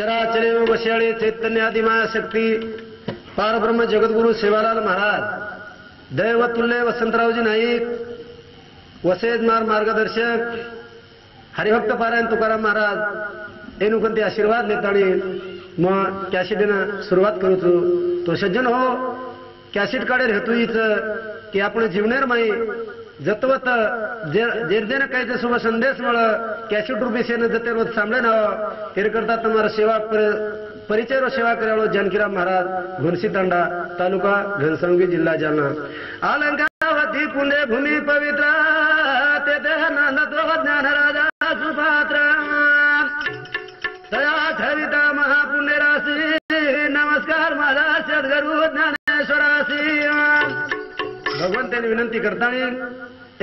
चराचरे वशाळे चैतन्य आदिमाया शक्ती पारब्रह्म जगद्गुरु सेवालाल महाराज, दैवतुल्य वसंतरावजी नाईक, वसेदमार मार्गदर्शक, हरिभक्त पारायण तुकाराम महाराज एनु कोणते आशीर्वाद लेताणी मग कॅसेटनं सुरुवात करूचू. तो सज्जन हो कॅसेट काढे रेतुईच की आपण जीवनेर माई जतवत जेरदेन कायचे शुभ संदेश मळ कॅसेट रूपी सेन जते रोज सांभळे नाव तेर करता तुम्हारा सेवा परिचय रो सेवा करावलो जानकीराम महाराज घोनसी तांडा तालुका घनसावंगी जिल्हा जालना. अलंकावती पुण्य भूमी पवित्र ते देहनंद ज्ञान राजा सुपात्र तया ठविता महापुण्य राशी नमस्कार माझा सद्गुरु ज्ञानेश्वराशी. भगवंतांनी विनंती करताना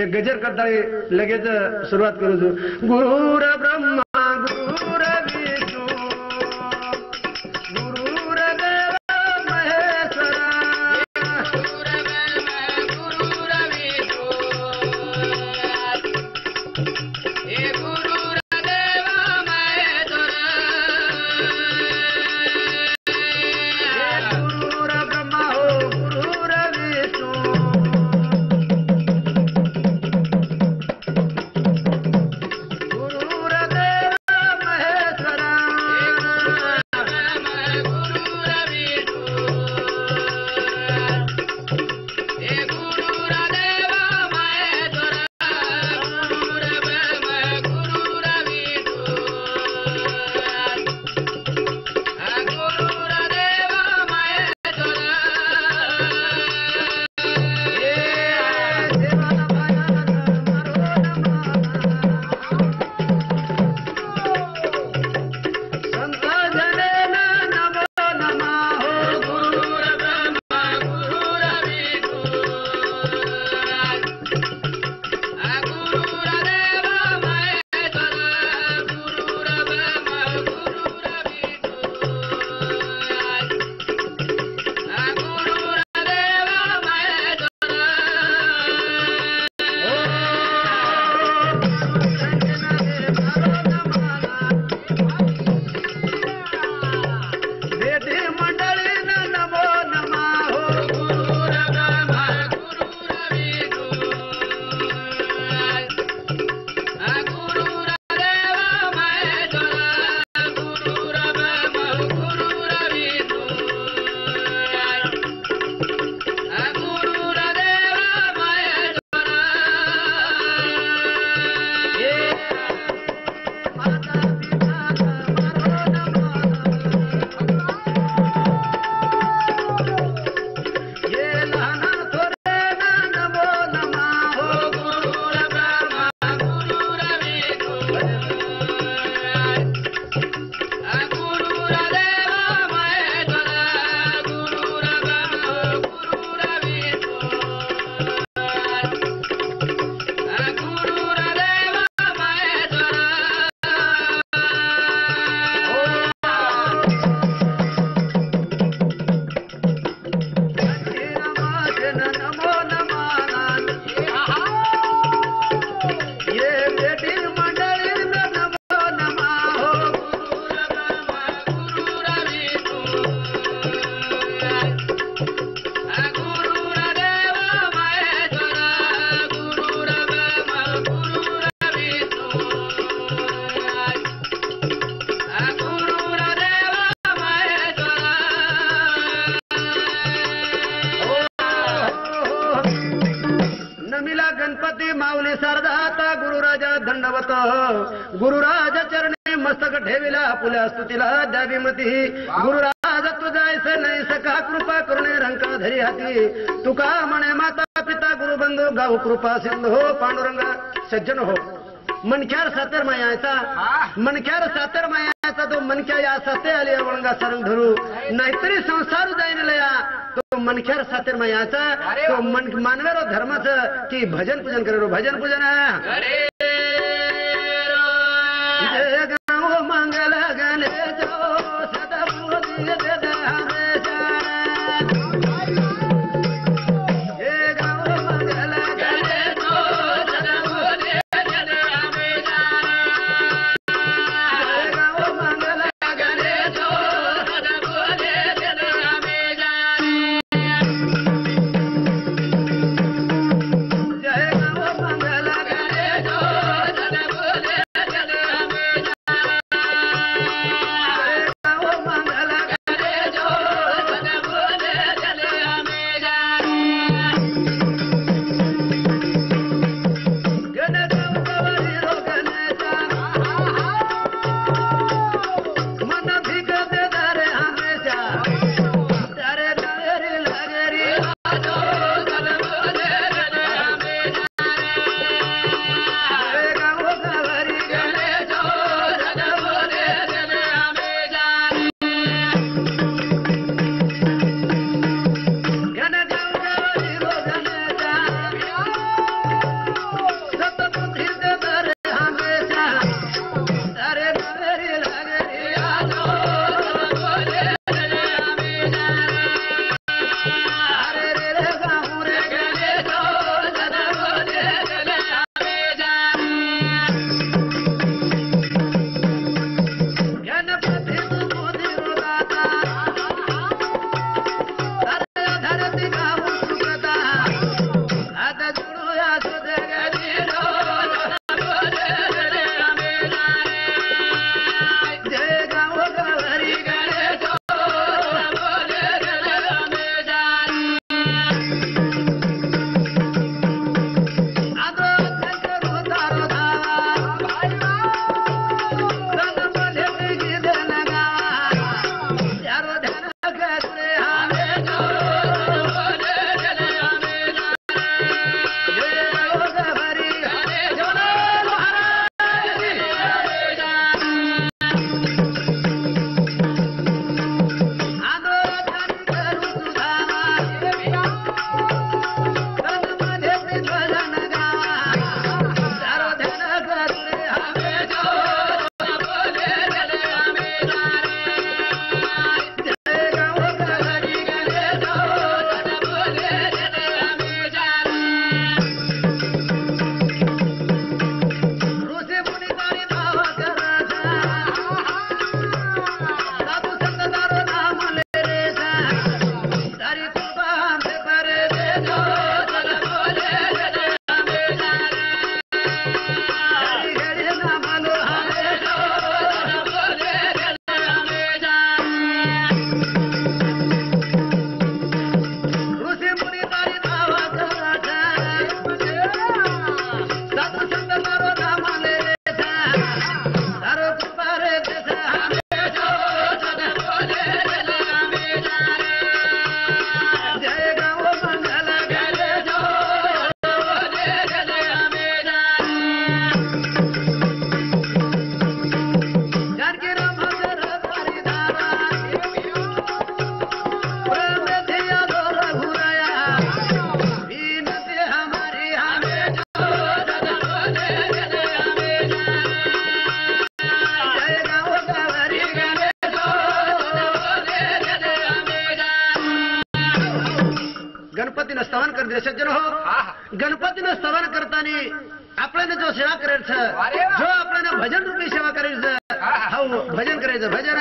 एक गजर करताना लगेच सुरुवात करू. गुरुर ब्रह्मा गुरुर विष्णू गुरुर देव महेश्वरा गुरुर ब्रह्मा गुरुर विष्णू हे गुरुर देव महेश्वरा गुरुर ब्रह्मा हो गुरुर विष्णू गुरुराज चरणी मस्तक ठेविला पुल्या स्तुतीला द्यावी मती. गुरुराज तुझायसे नाही सखा कृपा करुणे रंक धरी हाती. तुका म्हणे माता पिता गुरुबंधू गाव कृपा सिंधू हो पांडुरंग. सज्जन हो मनख्यार सातर मायाचा मनख्यार सातर मायाचा तो मनख्या या साते आली वळंगा सरंग धरू नाहीतरी संसार जाईन लया. तो मनख्यार सातर मायाचा तो मानवेरो धर्माचं की भजन पूजन करेरो भजन पूजन गाव मंगल गणे जो सदबुद्धी दे हमेशा. गणे गणपतीनं स्तवन करते सज्जन हो गणपतीनं स्तवन करताना आपल्याला जो सेवा करायचं जो आपल्याला भजन रूपी सेवा करायचं हो भजन करायचं भजन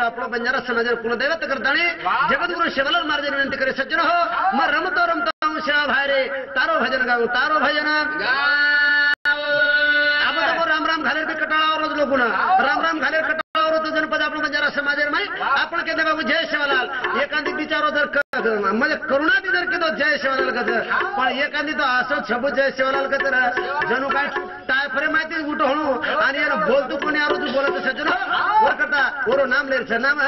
आपला बंजारा समाज कुलदैवत करताना जगद्गुरु शिवलाल महाराज विनंती करे सज्जन हो मग रमतो रमतो शिवा भारे तारो भजन गाऊ तारो भजन आपण राम राम घालेर कटाळावर लोक राम राम घालेर कटाळावर जनपद आपला बंजारा समाज आपण के बाबू जय शिवलाल एखादी विचारो जर म्हणजे करुणादी जर केलं जय शिवलाल कस पण एखादी तो असं छबू जय शिवलाल कस जणू काय टाय फरे माहिती उठ होणू आणि याला बोलतो कोणी आरो तू बोलत सज्जन वर करता ओरो नाम लेर नाम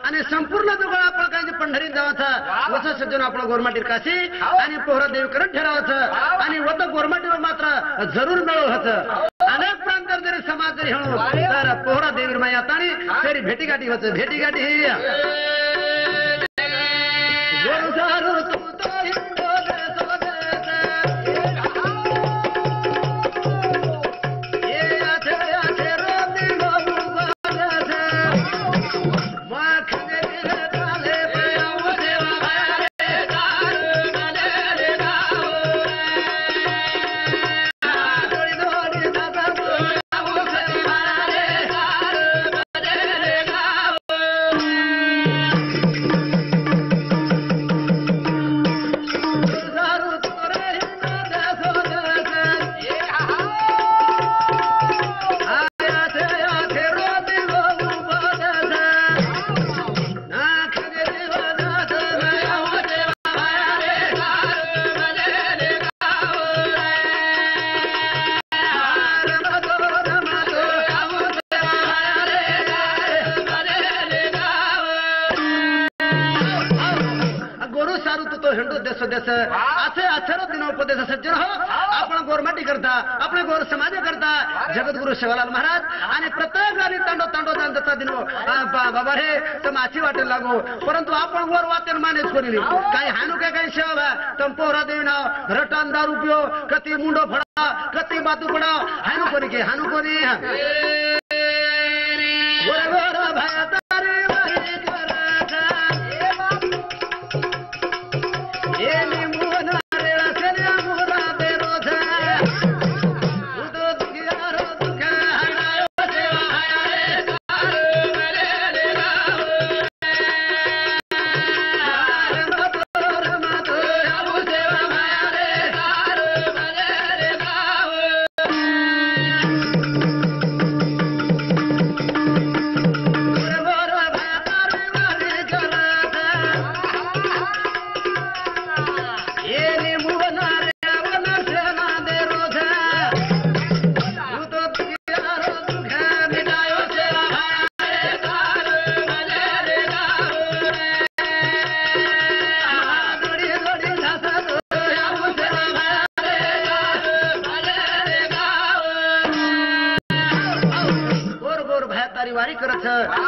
आणि संपूर्ण दुकान आपण काही पंढरी जावाचं वस सज्जन आपलं गोरमाटीर काशी आणि पोहरा देवी करत ठरवायचं आणि वत गोरमाटीवर मात्र जरूर मिळव होतं अनेक प्रांतात जरी समाज जरी म्हणून तर पोहरा देवी माया ताणी तरी भेटीगाठी होत भेटीगाठी उपदेश सज्जन हो आपण गोरमाटी करता आपले गोर समाज करता जगद्गुरु शिवलाल महाराज आणि प्रत्येक गाणी तांडो तांडो जाणता दिन बाबा रे तर माची वाटेल लागो परंतु आपण गोर वाचन मानेच कोणी काही हानू काय काही शेवा तम पोहरा देवी नाव रटन दारू पियो कती मुंडो फडा कती बातू पडा हानू कोणी के हानू कोणी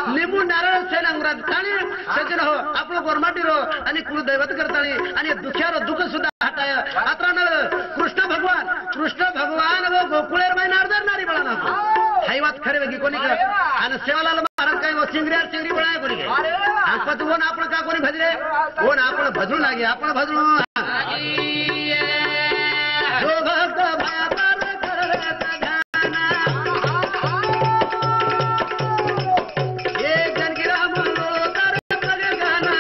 लिंबू नारळ सेन अंगरात ताणी सज्जन हो आपलं गोरमाटी रो आणि कुल दैवत करताणी आणि दुख्यारो दुःख सुद्धा हटाय आता न कृष्ण भगवान व गोकुळेर माय नारदार नारी बळा ना हाई बात खरे वेगी कोणी का आणि सेवालाल महाराज काय व चिंगऱ्यार चिंगरी बळाय कोणी काय आणि पत ओन आपण का कोणी भजरे ओन आपण भजू लागे आपण भजू जो भक्त भातर करत ध्याना एक जन गिरा मुलो तर पग गाना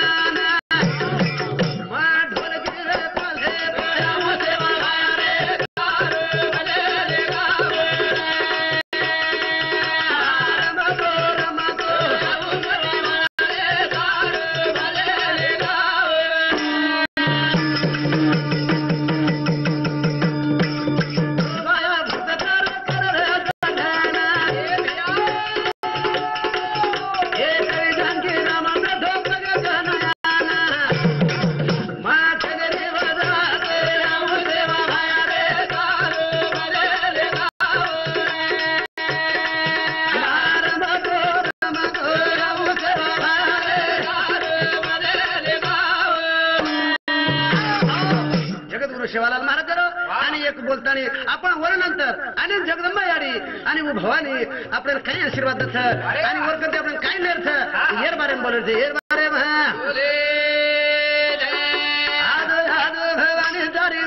मा ढोल गिरे पले राम सेवा रे कार भले रे गावे राम तो रे कार भले रे गावे शिवालाल महाराज आणि एक बोलताना आपण वर नंतर आणि जगदंबा याडी आणि भवानी आपल्याला काही आशीर्वाद आणि वर करते आपण काही नेरथ येर बारे बोलायचे येर बारे भवानी दारी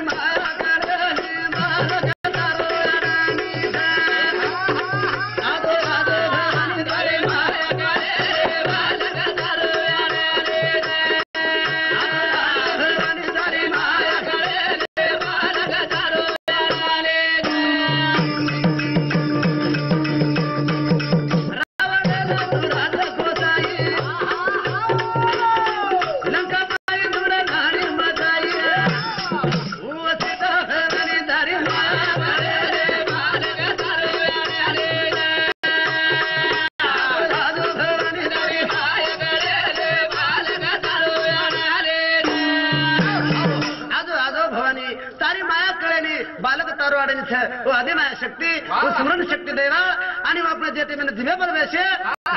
आदिमाया शक्ती स्मरण शक्ती देवा आणि आपल्या जेते मैंने दिव्य पर वैसे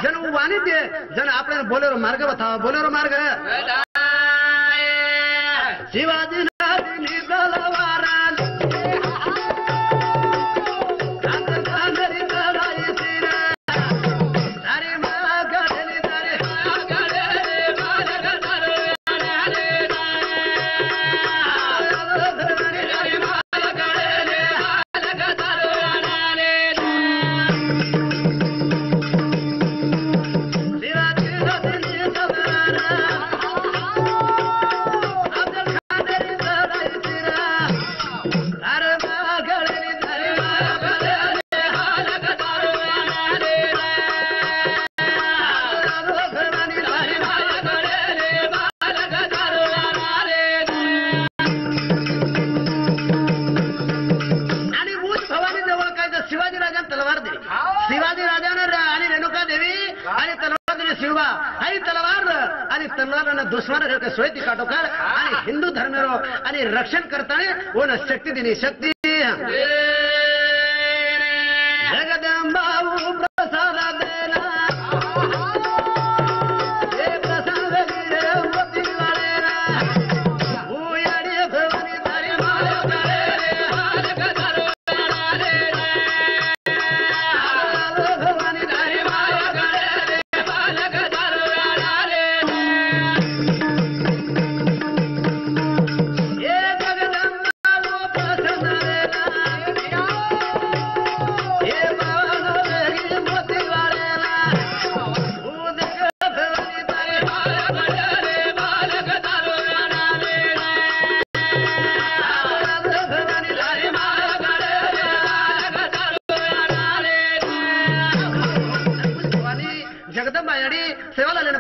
जन वाणी दे जन आपल्याला बोलेरो मार्ग बतावा बोलेरो मार्ग शिवाजी नादिनी तलवारा दुश्मन सोयती काटोकार आणि हिंदू धर्मेरो आणि रक्षण करताना ओन शक्ती दिली शक्ती जगदंबा प्रसाद देना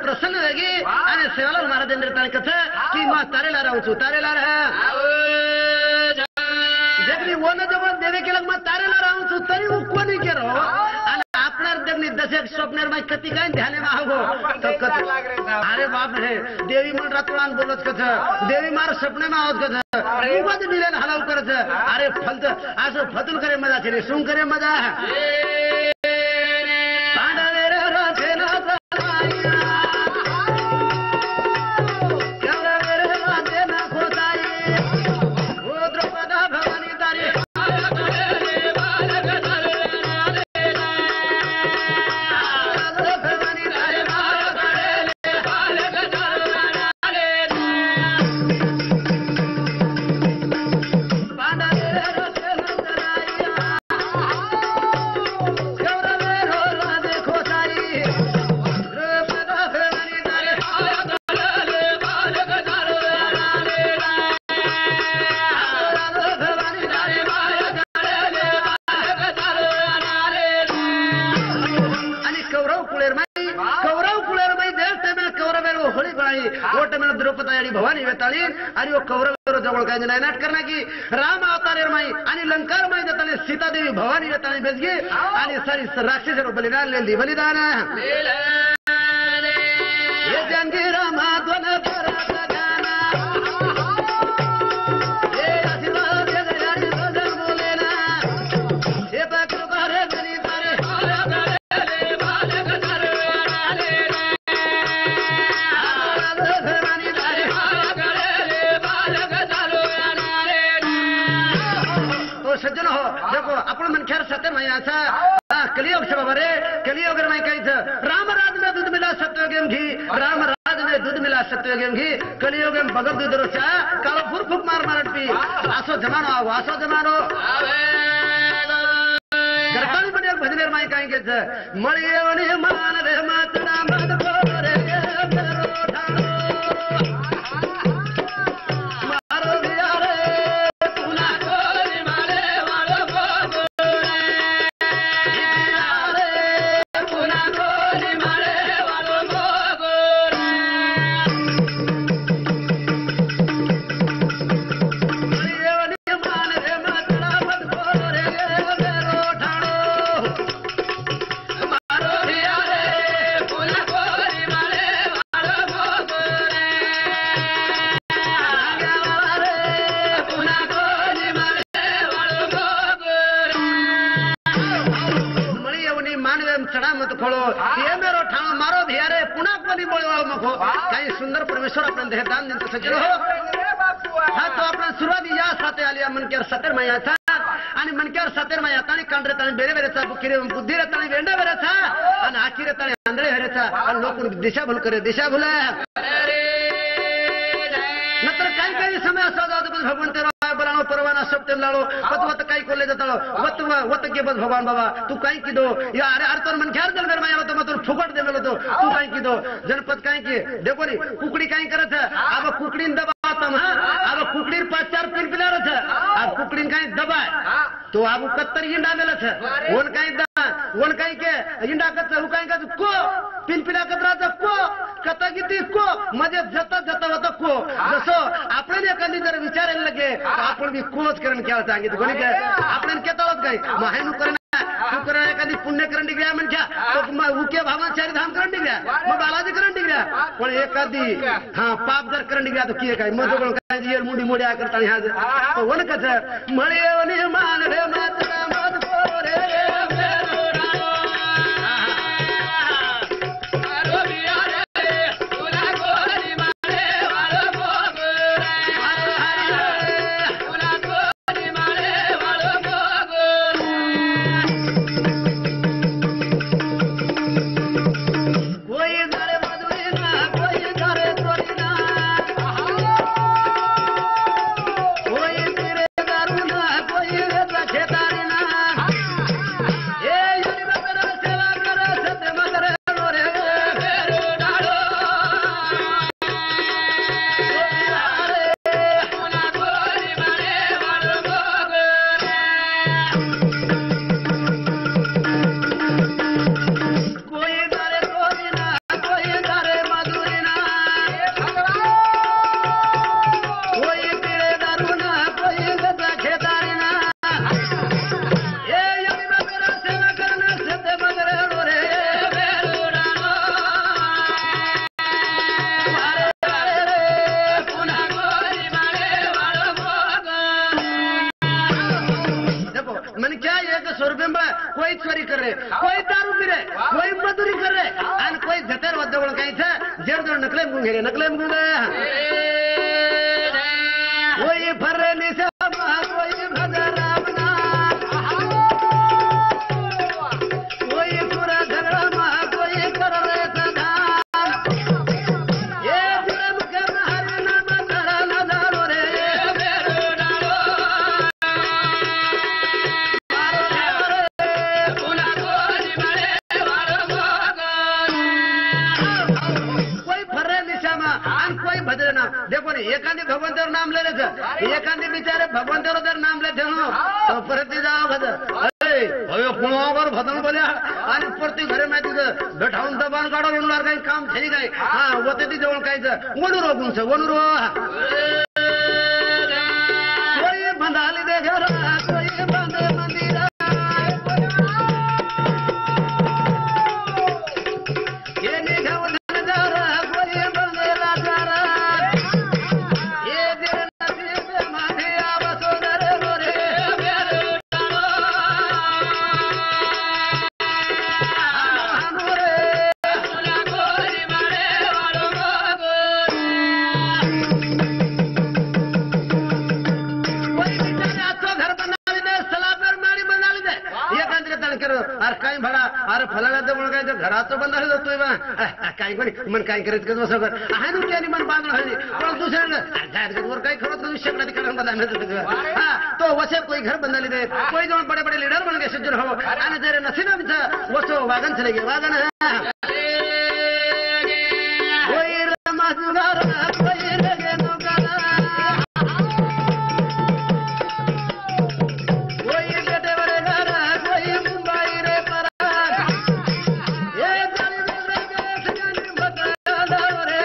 प्रसन्न वेगी आणि सेवालाल महाराज कथ की मा तारेला राहू तारेला जगली वन जवळ देवे केलं मग तारेला राहू तरी कोणी केलं आणि आपणार जगनी दशक स्वप्नेर माय कती काय ध्याने मागो अरे बाप रे देवी मन रातोळान बोलत कथ देवी मार स्वप्ने मा आवत कथ उगत दिलेन हलाव करत अरे फलत असं फतुल करे मजा छे सुन करे मजा पांडवे रे बरोबर जवळ काय नाही नाट करणार की राम अवतार माई आणि लंकार माई जाताना सीतादेवी भवानी जाताना बेसगी आणि सारी राक्षस बलिदान लिहिली बलिदान हे जानकी रामा दोन कराचा गाना हे आशीर्वाद दे गयाडी सजन बोले ना हे बाकर रे गरी करे बालक चालू आले घरानी दारे बालक चालू आले तो सज्जन हो देखो आपण मनख्यार सत्य मायाचा कलियोग से बाबा रे कलियोग में कहीं रामराज में दूध मिला सत्य गेम घी रामराज में दूध मिला सत्य गेम घी कलियोग में बगल दूध रोचा कालो फुर फुक मार मारट पी आसो जमानो आओ आसो जमानो गरबानी बने भजनेर माई कहीं के मळिये वने मान रे मातरा मद रे काही सुंदर परमेश्वर आपण दान देतो सज्जन हो हा तो आपण सुरुवाती या साथे आली मनक्यार सत्तर मायाचा आणि मनक्यार सत्तर मायाचा आणि कांडरे ताणी बेरे बेरेचा बुकिरे बुद्धी ताणी वेंडा बेरेचा आणि आखिरे ताणी आंधळे हरेचा आणि लोक दिशा भूल करे दिशा भूल नंतर काही काही समय असा जातो भगवान तेरा बनाओ परवाना सब तेल लाड़ो वत वत काही कोले जाता वत वत के बस भगवान बाबा तू काही की दो या अरे अरे तोर मन ख्याल जल मेर माया तो मत फुकट दे मेलो तो तू काही की दो जनपद काही की देखो नी कुकड़ी काही करत अब कुकड़ी दबातम हां अब कुकड़ी पांच चार पिन पिला रथ अब कुकड़ी काही दबाय तो अब 71 इंडा मेलत ओन काही के इंडा कत उ काही का को पिन पिला कतराच को कता किती को मध्ये जता जता होता को जसो आपण एखादी जर विचारायला लगे आपण बी कोच करण क्या सांगितलं कोणी काय आपण केतावत काय माहेनु करण तू करण एखादी पुण्य करण डिग्या म्हणजे तो उके भावा चार धाम करण डिग्या मग बालाजी करण डिग्या पण एखादी हां पाप जर करण डिग्या तो की काय मग कोण काय येल मुडी मुडी आ करता ह्या तो वन कस मळे वनी मान रे मातरा मत रे कोई चोरी कर रहे, कोई दारू पी रहे, कोई मजदूरी कर रहे, आणि कोई जतर वद्दवळ कायचं जेर जोड नकले मुंगे नकले मुंगे कोई फरे निसा कोई भगरा बना कोई पूरा झगड़ा मा कोई कर रे सदा ये जन्म के हर नाम करा न दारो रे बेरो डालो देखो रे एखादी भगवंतावर नाम ले एखादी बिचारे भगवंतावर जर नाम ले तो परत जाओ अयो पुण्यावर भदन बोल्या आणि परती घरे माहिती बैठावून दबाण काढून येणार काही काम छेनी काय हा होते ती जवळ कायचं वणुरो गुंच वणुरो काय भडा अरे फलाला म्हणून काय घराचं बंद जातोय बा काय कोणी मन काय करत कसं बसं कर आहे ना त्याने मन बांधून हळली पण दुसऱ्यावर काही खरंच शेकडा तिकडे बंदा तो वसे कोई घर बंदा लिदे कोई जो बड़े बड़े लीडर बन गए सज्जन हो आणि जरे नसीब आमचं वसो वागन चले गे वागन कोई रमा जुगार कोई लगे नौकारा कोई बेटे बड़े घर कोई मुंबई रे परा ये जाने लगे सजन बता दो रे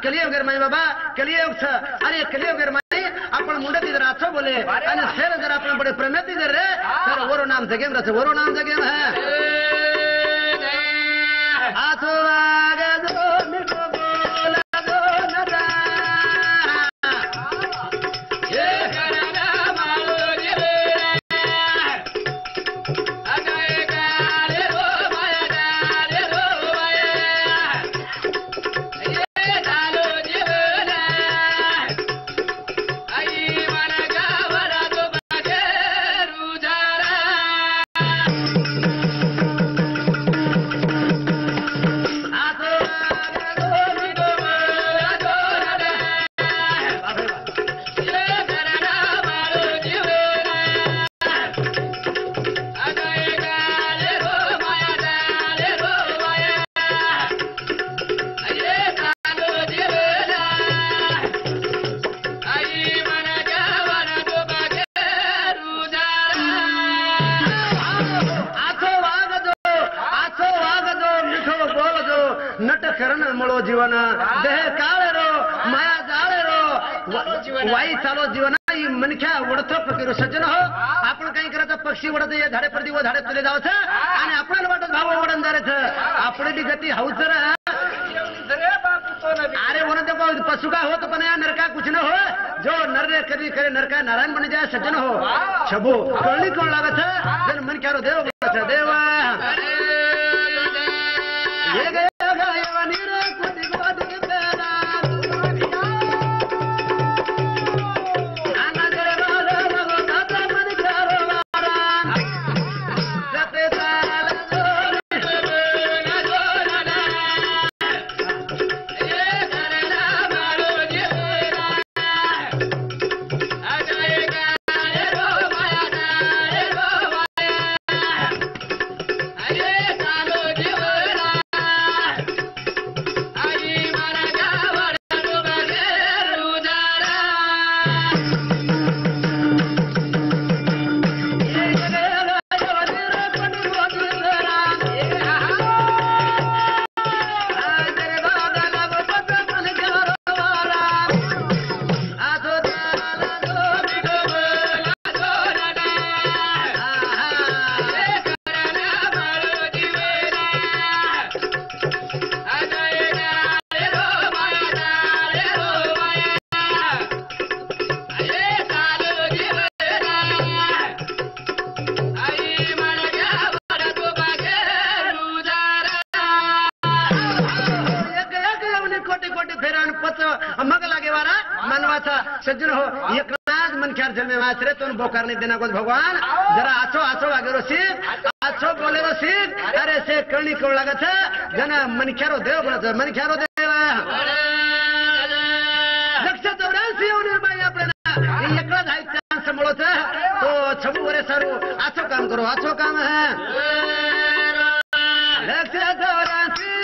कलियोग माई बाबा कलियोग अरे कलियोग माई आपण मुंडती जर असं बोले आणि शेर जर आपण बडे प्रमेती जर रे तर वरो नाम जगेम रच वरो नाम जगेम है आसो आगे दो मिठो बोला दो नदा ये करना मालो रे अगए गाले रो माया गाले रो मळो जीवन देह काळे रो माया जाळे रो वाई चालो जीवन मनख्या ओढतो फकीर सज्जन हो आपण काही करायचं पक्षी ओढत झाडे प्रति व झाडे तुले जावचं आणि आपल्याला वाटत भाव ओढण जायचं आपली बी गती हाऊच अरे म्हणून पशु का हो तो पण नरका कुछ न हो जो नर ने कभी करे नरका नारायण बने जाए सज्जन हो छबो कळली कोण लागत जन मन क्यारो देव देव ये गया सज्जन हो एक मनख्यार जल में माचरे तो बोकार नहीं देना कुछ भगवान जरा आछो आछो आगे सीट आछो बोले सीट अरे से करनी क्यों लगा था जना मनख्यारो देव बना मनख्यारो देव लक्ष 84 निर्माई આપણે एकला જ चांस મળો છે तो 6 વર્ષ સારું આછો કામ કરો આછો કામ હે લક્ष 84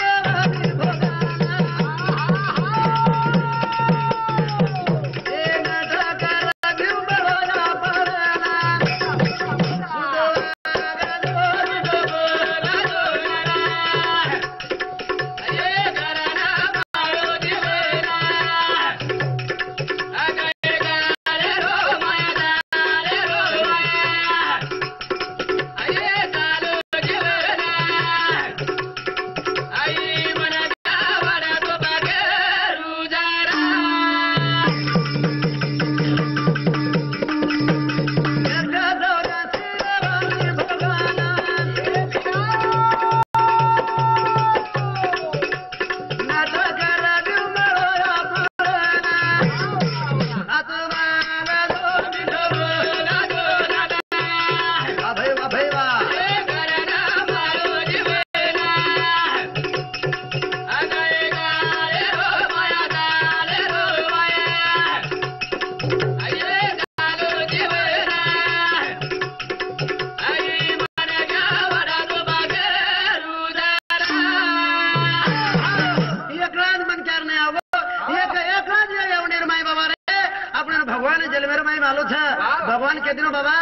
भगवान के दिनों बाबा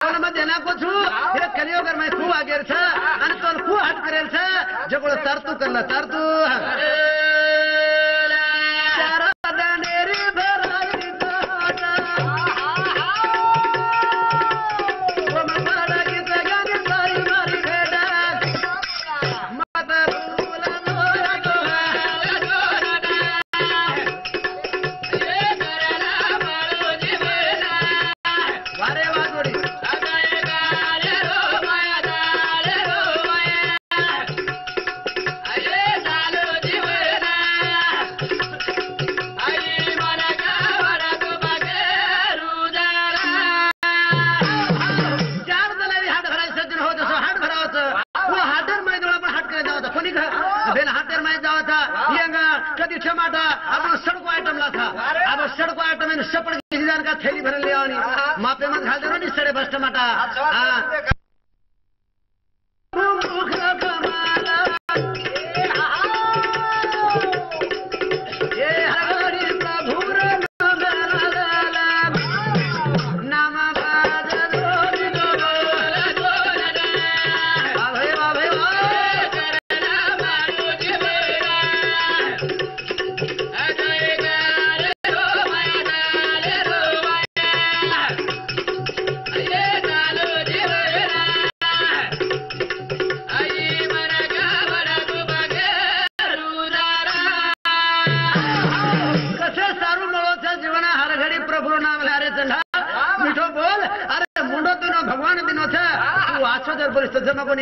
तो मैं देना को छु ये कलियो कर मैं खूब आगे छ अन तो खूब हट करेल छ जगो तरतू करला तरतू चारा दनेरी भराई दादा वो मसाला की जगह सारी मारी बेटा मत बोला नोरा तो कभी टमाटा अब सड़को आइटम ला था अब सड़को आइटम में सपड़ की जान का थैली भर ले आनी मापे मत खा देना नहीं सड़े बस टमाटा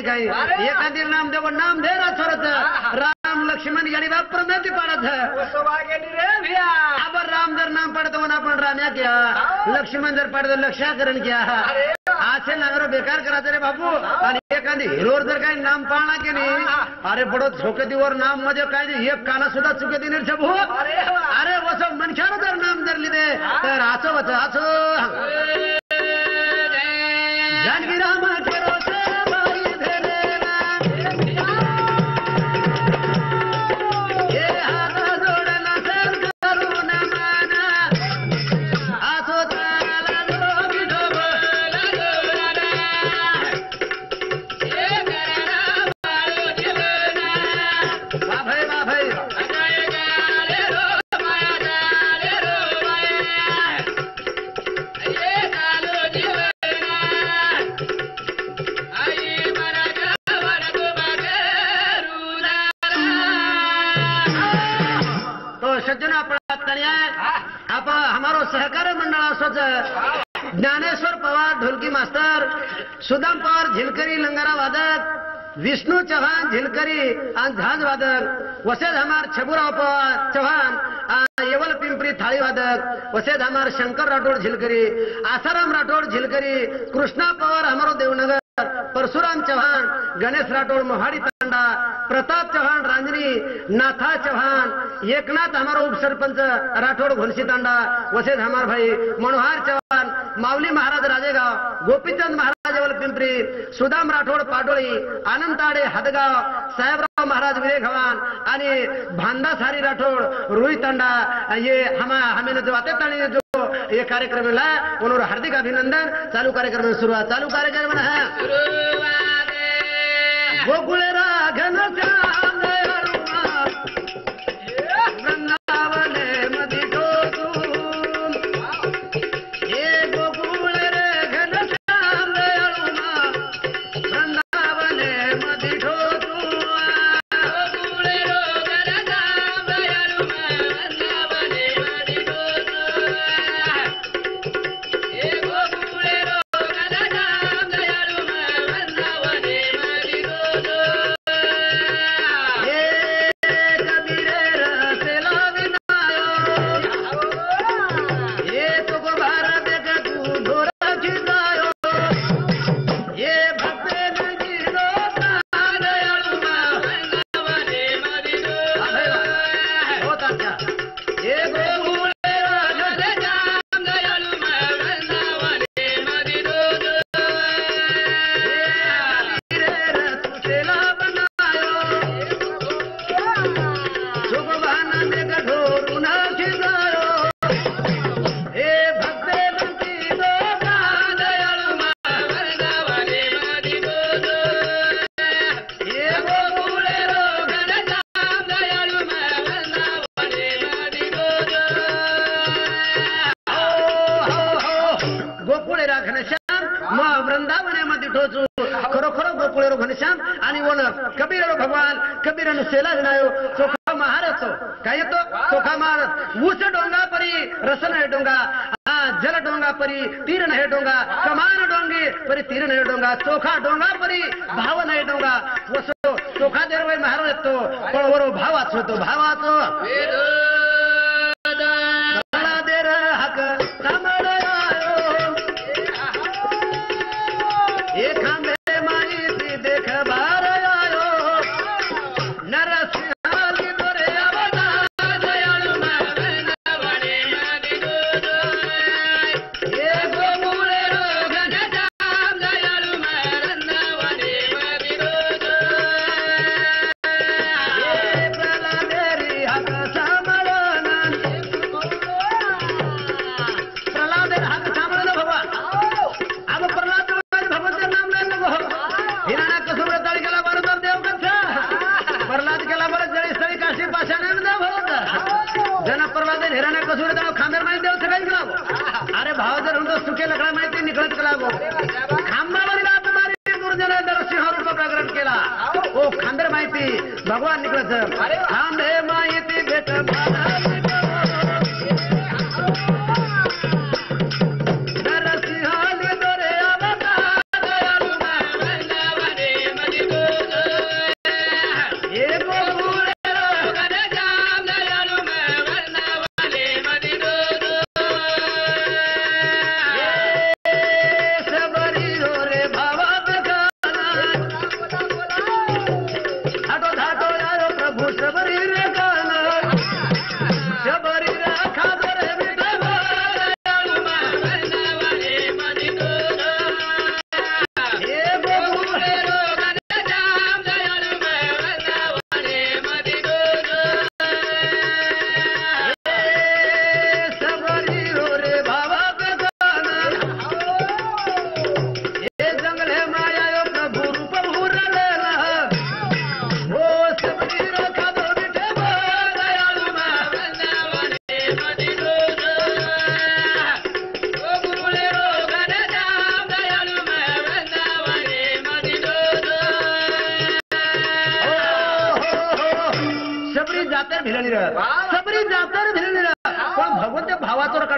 काही एखादी नाम देव नाम दे ना सरत राम लक्ष्मण गाडी वापर नाही पाडत अब राम जर नाम पडतो म्हणा आपण राण्या क्या लक्ष्मण जर पडतो लक्षाकरण क्या आशे नागरो बेकार करायचं रे बाबू आणि एखादी हिरोर जर काही नाम पाळणा की नाही अरे बडो झोकतीवर नाम म्हणजे काय एक काना सुद्धा चुकती नाही छबू अरे वसो मनशानं जर नाम जर लिदे तर असं वच असं जानकी राम सहकारी मंडळासोच ज्ञानेश्वर पवार ढोलकी मास्टर सुदाम पवार झिलकरी लंगारा वादक विष्णू चव्हाण झिलकरी आणि झांज वादक वसेद हमार छबुराव पवार चव्हाण येवल पिंपरी थाळीवादक वसे धामार शंकर राठोड झिलकरी, आसाराम राठोड झिलकरी, कृष्णा पवार हमारो देवनगर, परशुराम चव्हाण, गणेश राठोड मोहाडी तांडा, प्रताप चव्हाण रांजनी, नाथा चव्हाण, एकनाथ हमारो उपसरपंच राठोड घोनशी तांडा, वसे धामार भाई, मनोहर चव्हाण, माऊली महाराज राजेगाव, गोपीचंद महाराज येवल पिंपरी, सुदाम राठोड पाटोळी, आनंद ताडे हदगाव, साहेबराव महाराज विरेखवान आणि भांदासारी राठोड रुई तांडा, ये हमें जो आते ताणी जो ये कार्यक्रम ला उन्होंने हार्दिक अभिनंदन। चालू कार्यक्रम सुरुवात, चालू कार्यक्रम है गोकुळे राघन श्याम दयाळुमा, वृंदावने मधी ठोकून, हे गोकुळे राघन श्याम दयाळुमा, वृंदावने मधी ठोकून, गोकुळे राघन श्याम दयाळुमा, वृंदावने मधी ठोकून, हे गोकुळे राघन श्याम दयाळुमा, वृंदावने मधी ठोकून, हे कबीरे रसेला विनायो, हे तुको भारत जगू ढोरा खिजायो, हे भक्ते नगीरो दयाळुमा, वृंदावने मधी ठोकून, बहुत अच्छा, हे गोकुळे राघन श्याम दयाळुमा, वृंदावने मधी ठोकून, हे रसेला बनायो, सुखवान में ढोरून खिजायो, हे भक्ते नगीरो दयाळुमा, वृंदावने मधी ठोकून, हे गोकुळे राघन श्याम दयाळुमा, वृंदावने मधी ठोकून, गोकुळे राघन श्याम मग वृंदावनामध्ये ठोचू, खरोखर गोकुळे घनश्याम आणि वन कबीर भगवान कबीर सेला विनायो, चोखा महाराज काय येतो चोखा महाराज, ऊस डोंगा परी रस नाही डोंगा, जल डोंगा परी तीर नाही डोंगा, कमान डोंगी परी तीर नाही डोंगा, चोखा डोंगा परी भाव नाही डोंगा, वसो चोखा देरवाई महाराज येतो पळवरो भावाच होतो, भावाचो मला देर हक सांभाळायो, एक आंबे माहिती देख बार आयो, नरसिंहाली दोरे अवतार दयाळुमा, वृंदावने मधी ठोकून, हे गोकुळे राघन श्याम दयाळुमा, वृंदावने मधी ठोकून, हे प्रल्हादेरी हक सांभाळायो,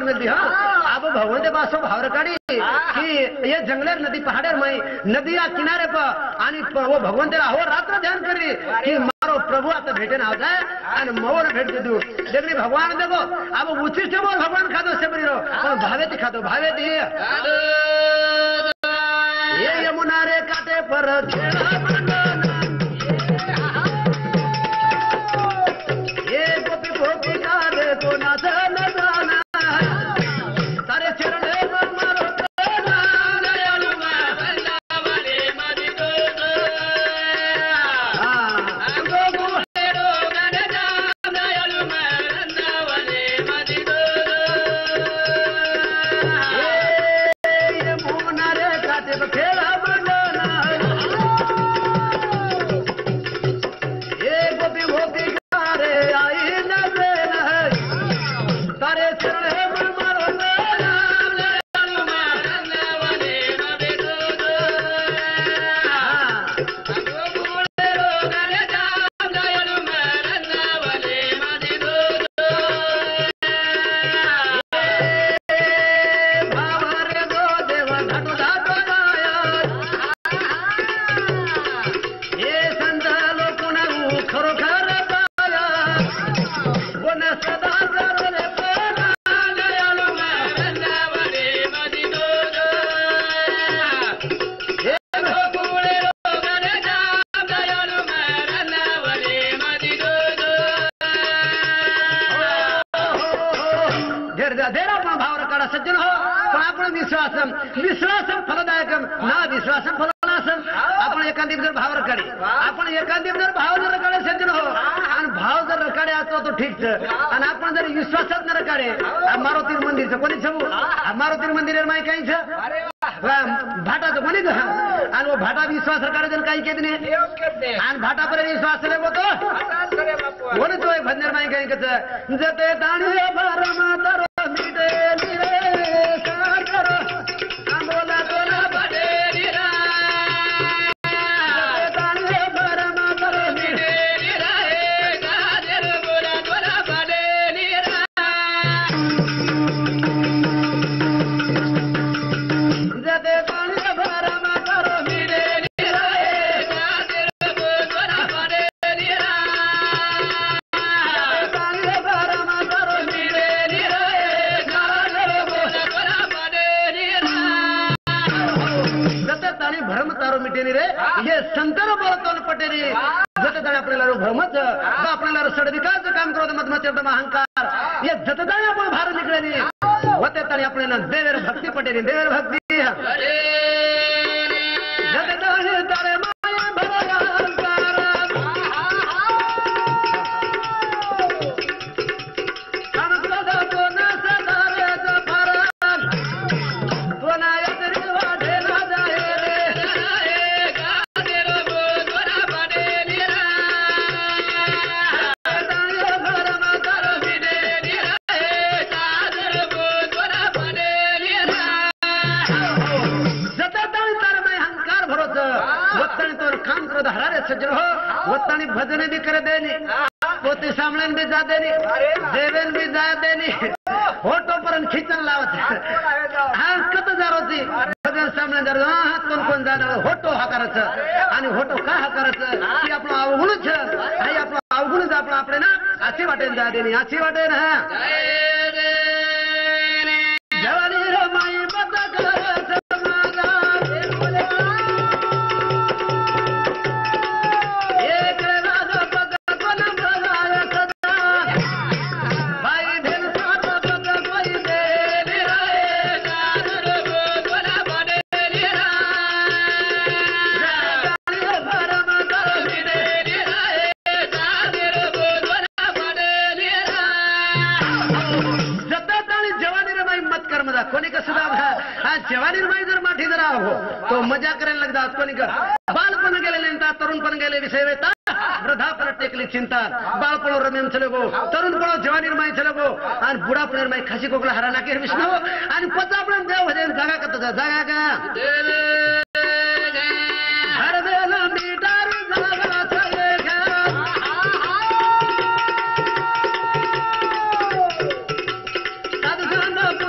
मिल दी अब भगवंते पासो भावर काढी की ये जंगलेर नदी पहाडेर मई नदी या किनारे पर आणि वो भगवंतेला हो रात्र ध्यान करी की मारो प्रभु आता भेटे ना जाए आणि मोर भेट दे दू देखनी भगवान देखो अब उचिष्ट बोल भगवान खादो से बरी रो भावे ती खादो भावे ती ये यमुना रे काटे पर ये गोपी गोपी रे को ना जाना तारे चरण विश्वासम फलदायकम ना विश्वासम फलनासम आपण एकांतिक जर भाव रकाडे आपण एकांतिक जर भाव जर रकाडे सज्जन हो आणि भाव जर रकाडे असतो तो ठीक आणि आपण जर विश्वासात न रकाडे मारुती मंदिरचं कोणी छबू मारुती मंदिर माय काही छ भाटाचं कोणी आणि वो भाटा विश्वास रकाडे जन काही केत नाही आणि भाटा पर विश्वास रे बोतो कोणी तो भजन माय काही कच जते दाणी बारमा तर मिटे रे सागर बोला बोला बडे रा दाणी बारमा तर मिटे रे गाजर बोला बोला बडे रा जते दाणी बारमा तर मिटे रे गाजर बोला बडे रा दाणी बारमा तर मिटे रे गाजर बोला बोला बडे रा जते दाणी भ्रम तारो मिटेनी रे ये संतर बोलतो पटेनी जत दाणी आपल्याला भ्रमच आपल्याला सडविकाचं काम करत मत अहंकार ये जत दाणी आपण भार निघलेली होते तरी आपल्याला देवेर भक्ती पटेली देवेर भक्ती जत दाणी तारे माया भरला सज्जन हो वत्तानी भजन भी कर देनी पोती सामने भी जा देनी देवेन भी जा देनी होटो पर खिचन लावत हाँ कत जारोती भजन सामने जर कोण जाणार होटो हा करायचं आणि होटो का हा करायचं की आपलं अवगुणच आणि आपलं अवगुणच आपलं आपले ना अशी वाटेन जा देनी अशी वाटेन हा जवानी रमाई बता कोणी का सुद्धा जवानी माई जर माठी जर हो तो मजा करायला लागतात कोणी का बालपण गेलेले तरुणपण गेले विषय वेता वृद्धापन टेकली चिंता बालपण रम्यम चले गो तरुणपण जवानी माई चले गो आणि बुढापण माई खासी कोकला हरा नाके विष्णू आणि पचा आपण देव भजन जागा करता जागा का हर वेला मीटार जागा चले गा साधू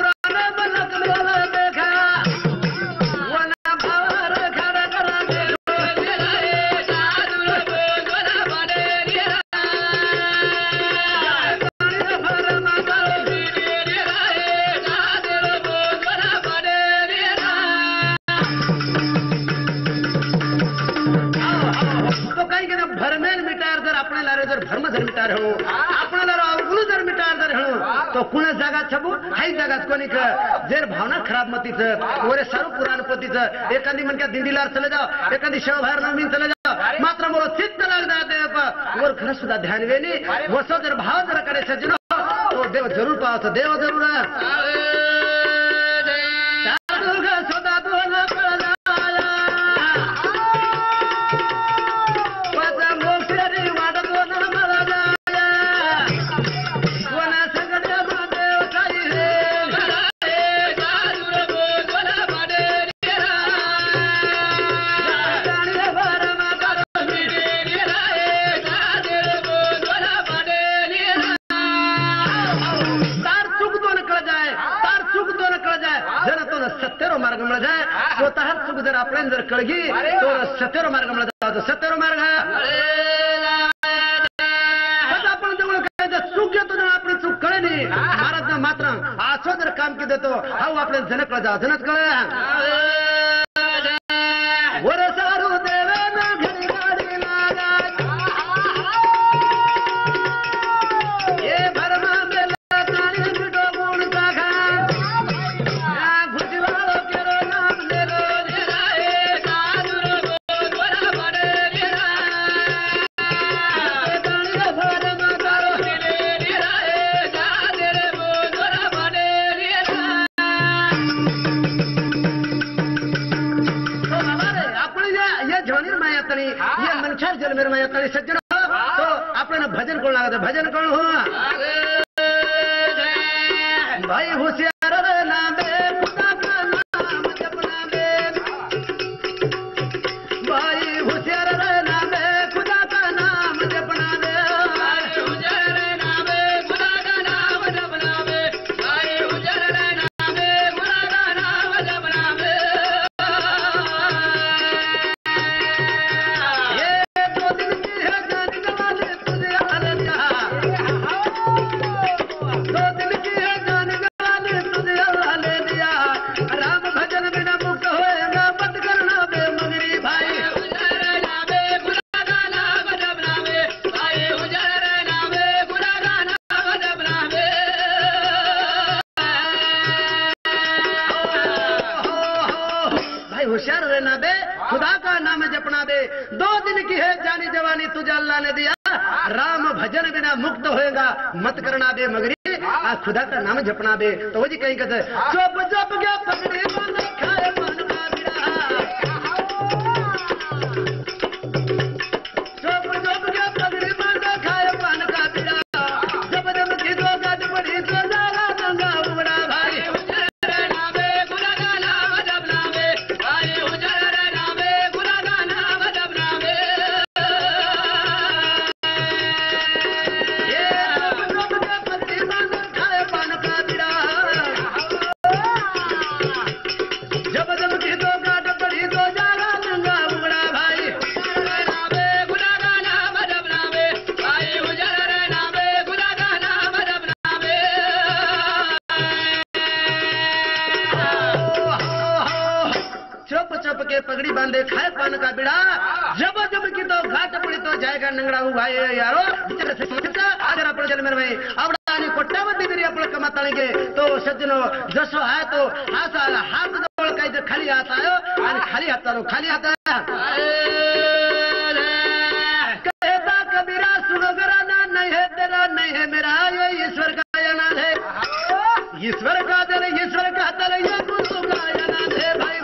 जगात छबू हाई जगात कोणी जर भावना खराब मतीचं वरे सर्व पुराण पतीचं एखादी म्हणक्या दिंडीला चले जाओ एखादी शेवभार नवमीन चले जाओ मात्र मोर चित्त लागदा देव वर खरं सुद्धा ध्यान वेनी वसो जर भाव जर करे सजनो तो देव जरूर पावतो देव जरूर सत्तेरो मार्ग मिळत आहे स्वतः चूक जर आपण जर कळगी तो सत्तेरो मार्ग मिळत जातो सत्तेरो मार्ग आपण जवळ काय चूक घेतो ना आपली चूक कळे नाही महाराज मात्र असं जर काम की देतो हा आपल्या जनकला जा जनक कळ वर सारू देवे घरी गाडी लागा हे भरमा बेला काळी डोबून टाका ये मनछार जल मेरे माया तली सज्जन तो आपल्याला भजन करू लागत भजन करू हो भाई होशियार नामे खुदा का नाम जपना बे भाई होशियार नामे खुदा का नाम जपना बे होशियार नामे खुदा का नाम जपना बे भाई होशियार नामे खुदा का नाम जपना बे होशियार रहना बे खुदा का नाम जपना बे 2 दिन की है जानी जवानी तुझे अल्लाह ने दिया राम भजन बिना मुक्त होएगा मत करना बे मगरी आ खुदा का नाम जपना बे तो वो जी कहीं कहते चुप चुप गया पकड़ी बंद खाए मन का बिड़ा चुप चुप गया पकड़ी बंद खाए मन का बिड़ा जब जब की दो गाज पड़ी तो जागा गंगा उमड़ा भाई पगड़ी बांधे खाए पान का बिड़ा जब जब की तो घाट पड़ी तो जाएगा नंगड़ा भाई यारो अगर आपण चल मेरे भाई आवडा आणि कोट्यावधी तरी आपण कमाताळीगे तो सज्जनो जसो आहे तो हात जवळ काय खाली हात आयो आणि खाली हात कहता कबीरा सुनो घराना नहीं है तेरा नहीं है मेरा ये ईश्वर का अनाथ है ईश्वर का दर ईश्वर का दर ये गुरु का अनाथ है भाई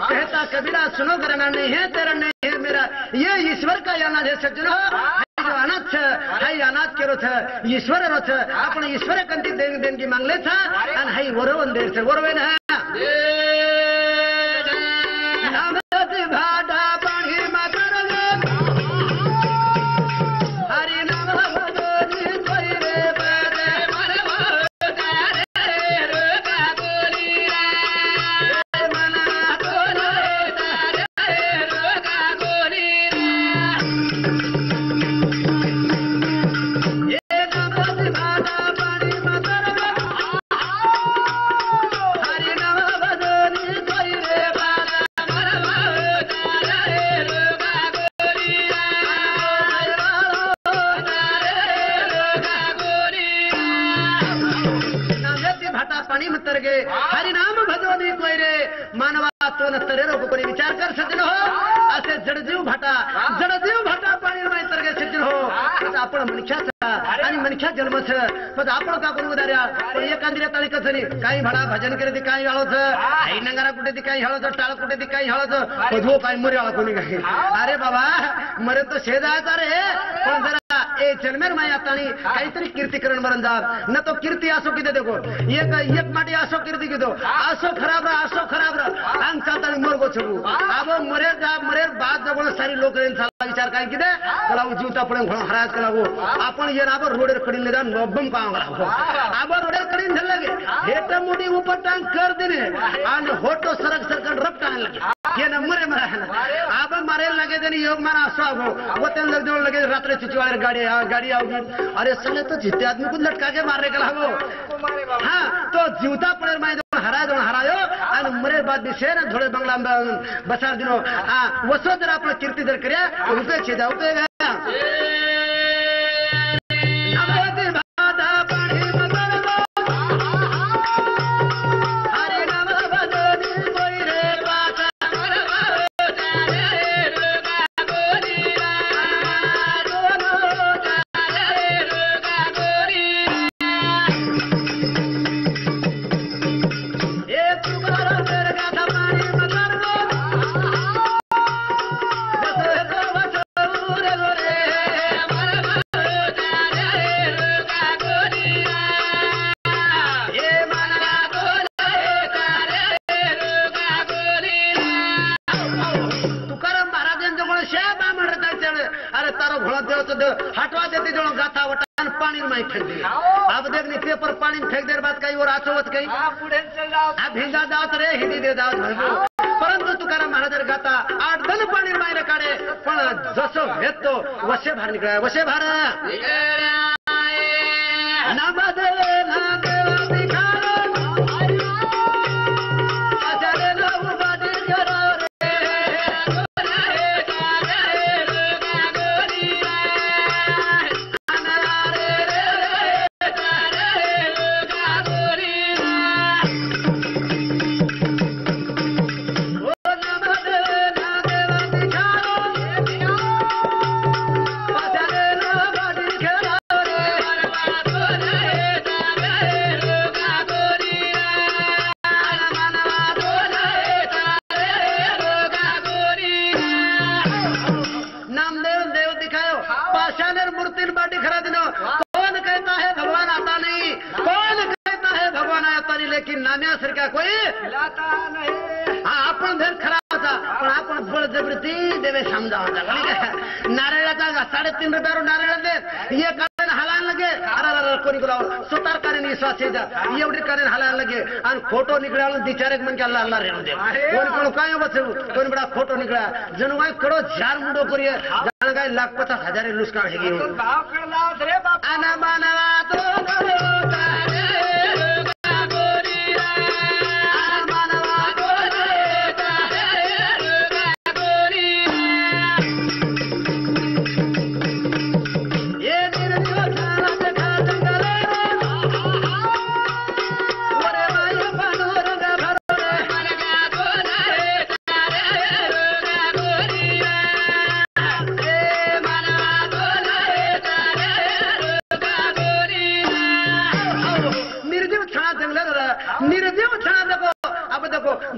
कहता कबीरा सुनो करना नहीं है तेरा नहीं है मेरा ये ईश्वर का अनाथ है सज्जनो जो अनाथ हाई अनाथ केरो था ईश्वर रो था आपण ईश्वर कंती देणगी मागले था आणि हाई वरवन देर से वरवेन है नामत भाडा पाणी मातर तरगे हरिनाम भजवणी कोयरे मानवा तो नसतरे रोग कोणी विचार कर सज्जन हो असे जडजीव भाटा पाणी माय तरगे सज्जन हो आपण मनुष्याचा आणि मनुष्या जन्मच पण आपण का करू उदार्या पण एकांद्रिया ताळी कसं नाही काही भाडा भजन करे ती काही हळच आई नंगारा कुठे ती काही हळच टाळ कुठे ती काही हळच पधवो काही मरे आळा कोणी काही अरे बाबा मरे तो शेजायचा रे पण जरा ए जन्मेर माय आतानी काहीतरी कीर्तीकरण मरण जा न तो कीर्ती असो किती देखो एक माटी असो कीर्ती कितो असो खराब अंग चालता मोरगो छबू अब मरे बाद जगो सारी लोक विचार काय किती कलाऊ जीवता पडे हराज कलावो आपण ये आबर रोडर कडीन ले नोबम काम कलावो आबर रोडर कडीन धर लगे हेट मोठी उपटांग कर देने आणि होटो सरकन रपटांग लगे ये न मरे अब मारे लगे देने योग मारा असो आगो वतन लग जोड़ लगे रात्रे चिचवाड़े गाड़ी आओगी अरे साले तो जितने आदमी को लटका के मारने का लागो हाँ तो जीवता पड़े माय हरायो आणि मरे बाद दिसे ना थोड़े बंगला बसार दिनो हाँ वसो जर आपण कीर्ती जर कर्या उपयोग छेदा उपयोग हटवा देते जो गाथा वटा पानी में फेंक दे अब देखनी पेपर पानी में फेंक देर बाद कहीं और आचवत कहीं अब हिंदा दावत रे हिंदी दे दावत परंतु तुकाराम महाराज गाता 8 दन पाणी मायने काढे पण जसो भेटतो वशे भार निघाला वशे भार ना बदले ना देवा दिखारो आचारे ना उबादी करो नाम्यासारखा कोई आपण धर खरा होता पण आपण बळजबरी देवे समजावता नारळाचा 3.5 रुपयावर नारळ दे ये कारण हलायला लगे अरे कोणी बोलाव सुतार कारण विश्वास येता एवढी कारण हलायला लगे आणि खोटो निकळाला दिचारेक मन के अल्लाह अल्लाह रेणू दे कोण काय बसू कोण बडा खोटो निकळा जणू काय कडो झार मुंडो करिए जाण काय 1,50,000 लुस्का हेगी भाव कडला रे बाप आना मानवा तो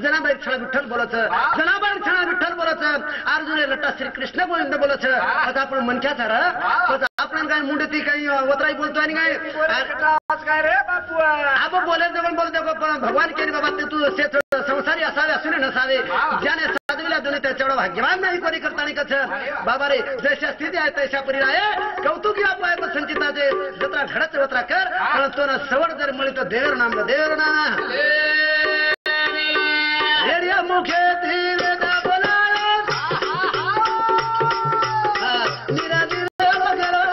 जनाबाई छळा विठ्ठल बोलत जनाबाई छळा विठ्ठल बोलत अर्जुन लट्टा श्री कृष्ण गोविंद बोलत आता आपण मनक्याचा रा आपण काय मुंडती काही वत्राई बोलतो आणि काय रे बापू आप बोले जवळ बोलतो पण भगवान केली बाबा ते तू संसारी असावे असून नसावे ज्याने साधविला दोन्ही त्याच्यावर भाग्यवान नाही कोणी करताना कच बाबा रे जशा स्थिती आहे तशा परिणाय कौतुकी अपाय संचिताचे जत्रा घडत वत्रा कर पण तो ना सवड जर मिळत देवर नाम मुखे वेदा बोलाया निरा निरा वगैरह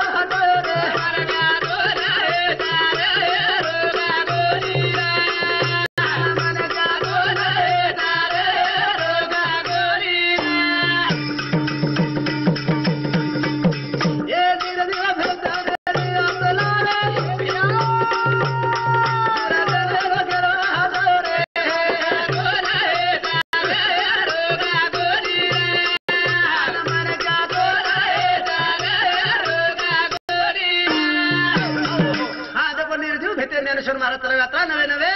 नाचला यात्रा नवे नवे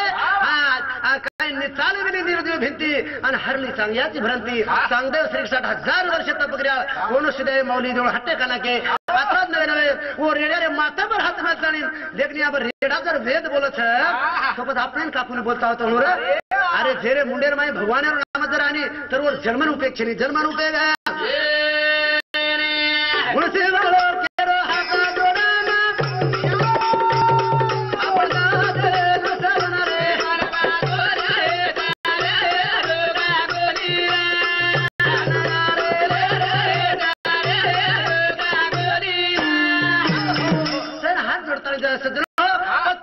काय चालविली निर्जीव भिंती आणि हरली चांगल्याची भ्रांती चांगदेव श्री 60,000 वर्ष तपक्रिया कोणुसुदेव मौली देवळ हट्टे कानाके आता नवे नवे वो रेड्या माता पर हात में जाणी लेकिन यहाँ पर रेडा जर वेद बोलत है सोबत आपण कापून बोलता होतो म्हणून अरे जेरे मुंडेर माई भगवान नाम जर आणि तर वो जन्मन उपेक्षणी जन्मन उपयोग आहे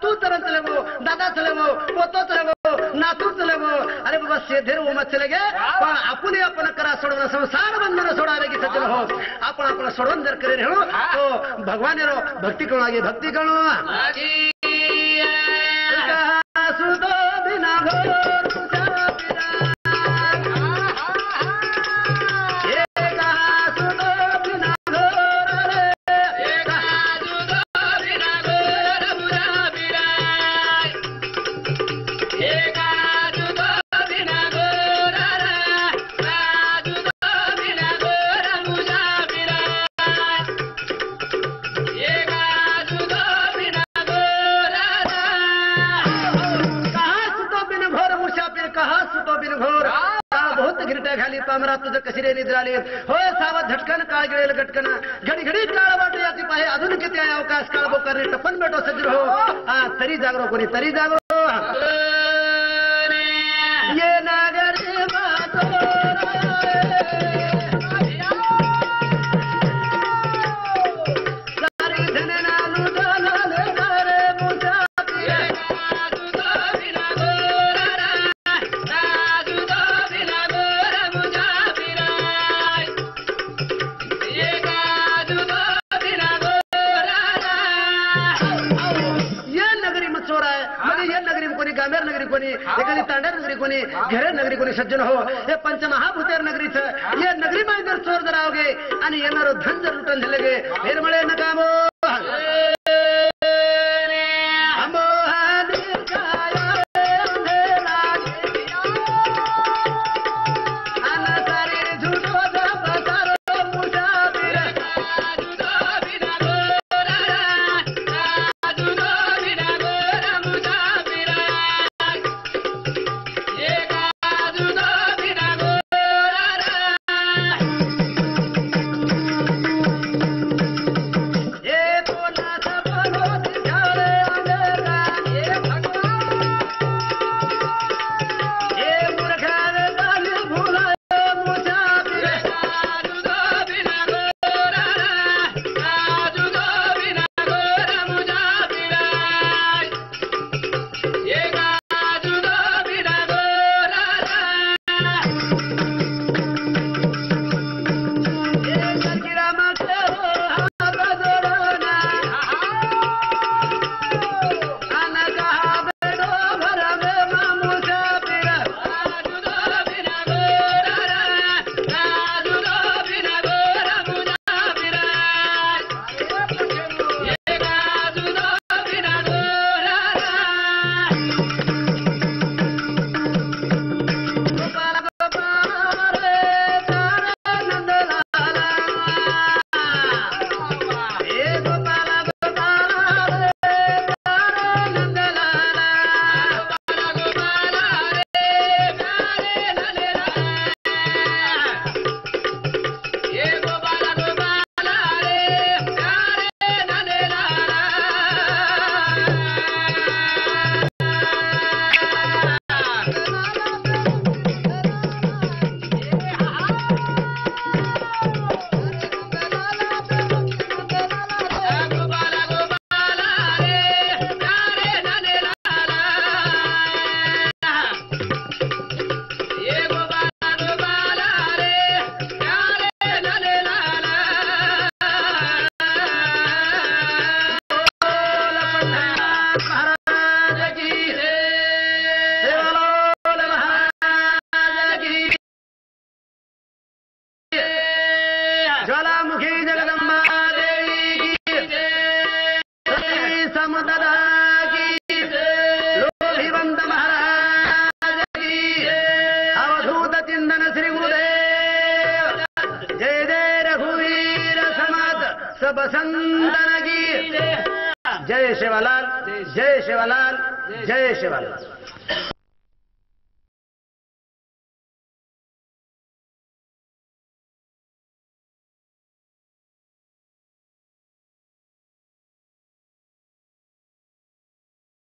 तू तरह चले वो दादा चले वो पोतो चले वो नातू चले वो अरे बाबा सेधेर वो मत चले गए पण आपण आपण करा सोडवणं संसार बंधन सोडावे की सज्जन हो आपण आपण सोडवून जर करे हो तो भगवान रो भक्ती करू आगे भक्ती करू सुतो बिना तुझं कशी रे निद्राली होय सावध झटकन काळ गेलेलं गटकन घडी घडी काळ वाट याची पाहे अजून किती आहे अवकाश काळ बोकर टपन बेटो सज्जर हो तरी जागरो कोणी तरी जागरो ये नागर गामेर नगरी कोणी एखादी तांडेर नगरी कोणी घेरेर नगरी कोणी सज्जन हो हे पंचमहाभूतेर नगरीचं ये नगरी माहिती चोर जर आवगे आणि येणारो धन जर लुटून दिले गे निर्मळे नकामो बसंतन की जय शिवालाल जय शिवालाल जय शिवालाल।